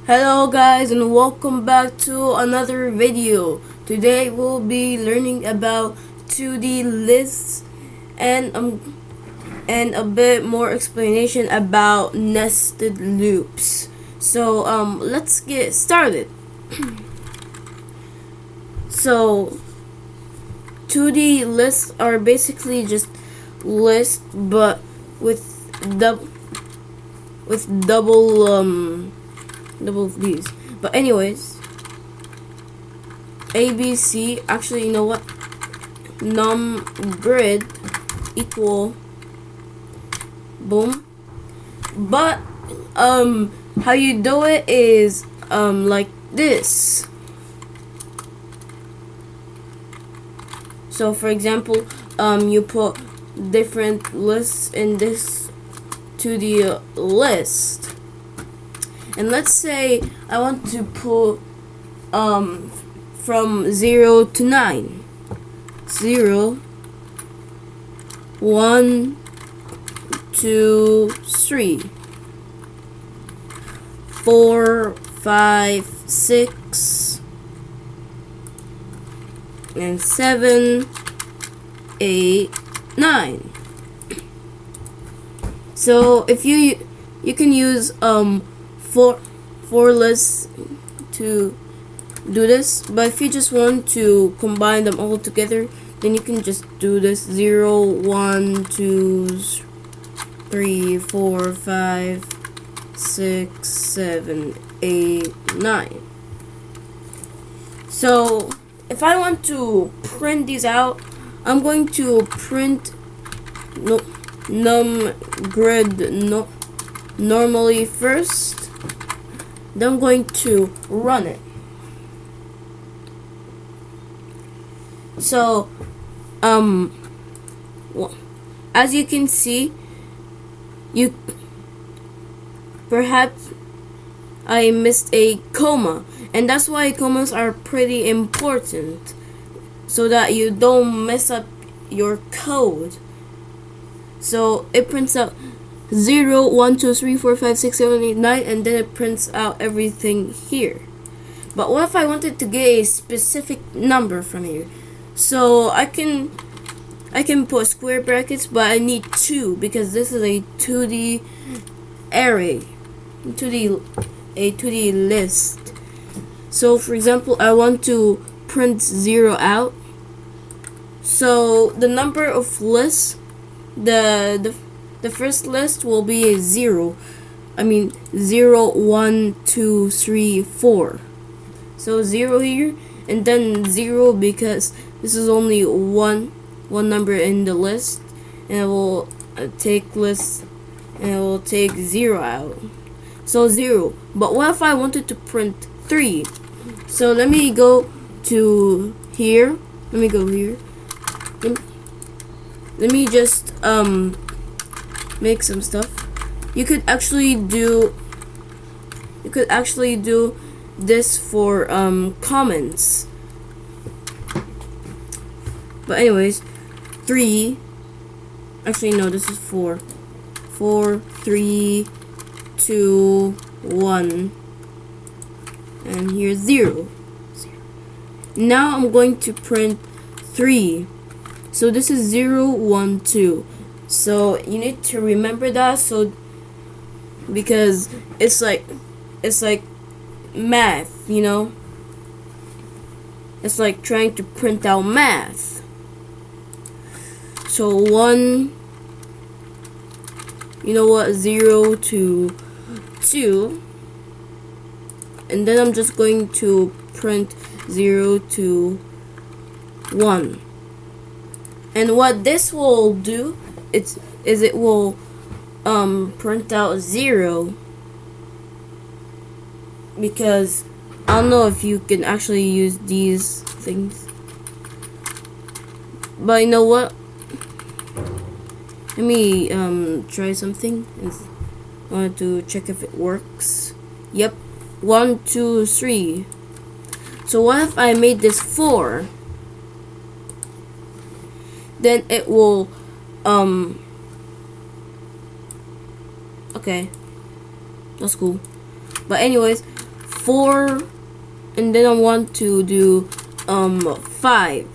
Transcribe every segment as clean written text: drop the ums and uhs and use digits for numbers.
Hello guys and welcome back to another video. Today we'll be learning about 2D lists and a bit more explanation about nested loops. So let's get started. So 2D lists are basically just lists but with dub with double these. But anyways, ABC, actually, you know what? Num grid equal boom. But how you do it is like this. So for example, you put different lists in this 2D list. And let's say I want to put from 0 to 9. 0, 1, 2, 3, 4, 5, 6, and 7, 8, 9. So if you can use four lists to do this, but if you just want to combine them all together, then you can just do this 0, 1, 2, 3, 4, 5, 6, 7, 8, 9. So if I want to print these out, I'm going to print num grid normally first. Then I'm going to run it. So as you can see, perhaps I missed a comma, and that's why commas are pretty important, so that you don't mess up your code. So it prints out 0, 1, 2, 3, 4, 5, 6, 7, 8, 9, and then it prints out everything here. But what if I wanted to get a specific number from here? So I can put square brackets, but I need 2 because this is a 2D array, a 2D list. So for example, I want to print 0 out. So the number of lists, the first list will be a 0. I mean 0, 1, 2, 3, 4. So 0 here, and then 0 because this is only one number in the list, and it will take list and it will take 0 out. So 0. But what if I wanted to print 3? So let me go to here. Let me go here. Let me just make some stuff. You could actually do this for comments. But anyways, 3. Actually no, this is 4. 4, 3, 2, 1, and here's 0. Now I'm going to print 3. So this is 0, 1, 2. So you need to remember that, so because it's like math, you know? It's like trying to print out math. So 1, you know what, 0 to 2, and then I'm just going to print 0 to 1. And what this will do is it will print out 0, because I don't know if you can actually use these things, but you know what, let me try something. I want to check if it works. Yep, 1, 2, 3. So what if I made this 4? Then it will okay, that's cool. But anyways, 4, and then I want to do 5.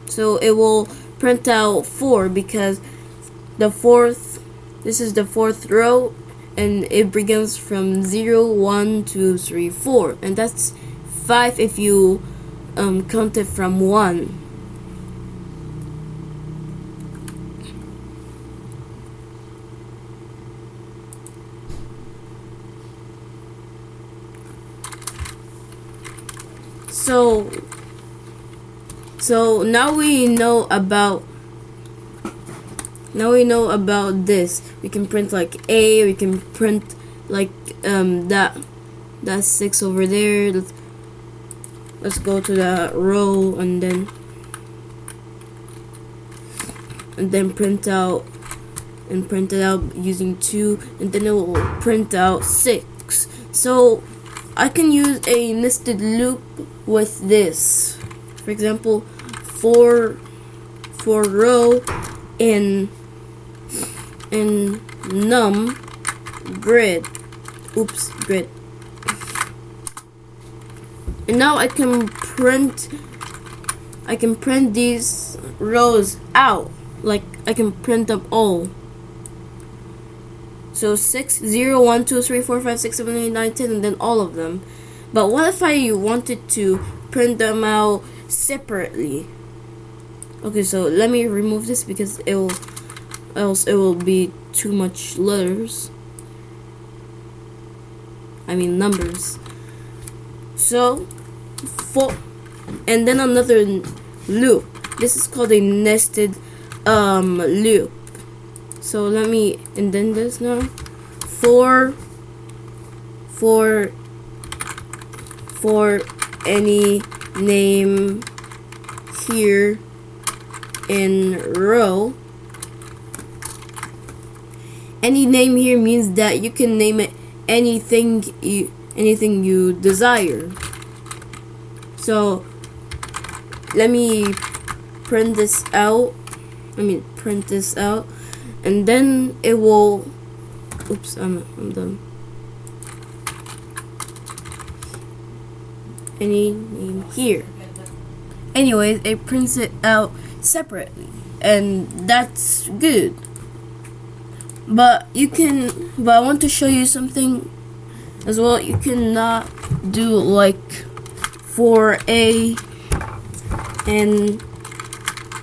So it will print out 4 because this is the fourth row, and it begins from 0, 1, 2, 3, 4, and that's 5 if you count it from 1. So now we know about this. We can print like A, we can print like that 6 over there. Let's go to that row and then print it out using 2, and then it will print out 6. So I can use a nested loop with this. For example, for row in num grid. And now I can print these rows out. Like I can print them all. So 6, 0, 1, 2, 3, 4, 5, 6, 7, 8, 9, 10, and then all of them. But what if I wanted to print them out separately? Okay, so let me remove this because else it will be too much letters. I mean numbers. So and then another loop. This is called a nested loop. So let me indent this now. For any name here in row. Any name here means that you can name it anything you desire. So let me print this out. And then it will. Oops, I'm done. Any name here. Anyways, it prints it out separately, and that's good. But I want to show you something as well. You cannot do like for A and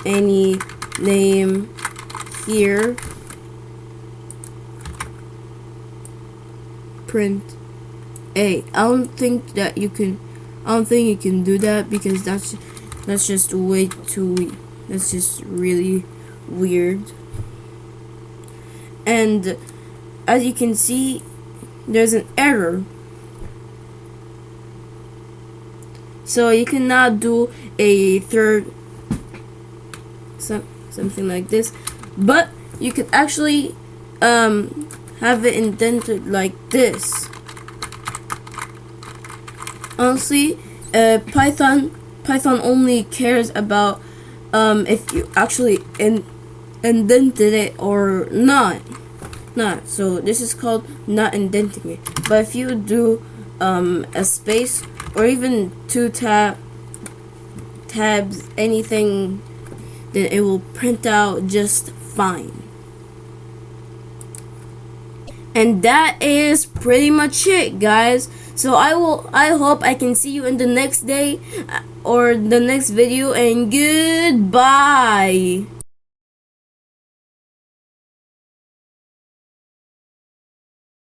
any name here print A. I don't think you can do that because that's just way too that's just really weird. And as you can see, there's an error. So you cannot do a third something like this, but you could actually have it indented like this. Honestly, Python only cares about if you actually indented it or not. So this is called not indenting it. But if you do a space or even 2 tabs, anything, then it will print out just fine. And that is pretty much it, guys. So I hope I can see you in the next day or the next video, and goodbye.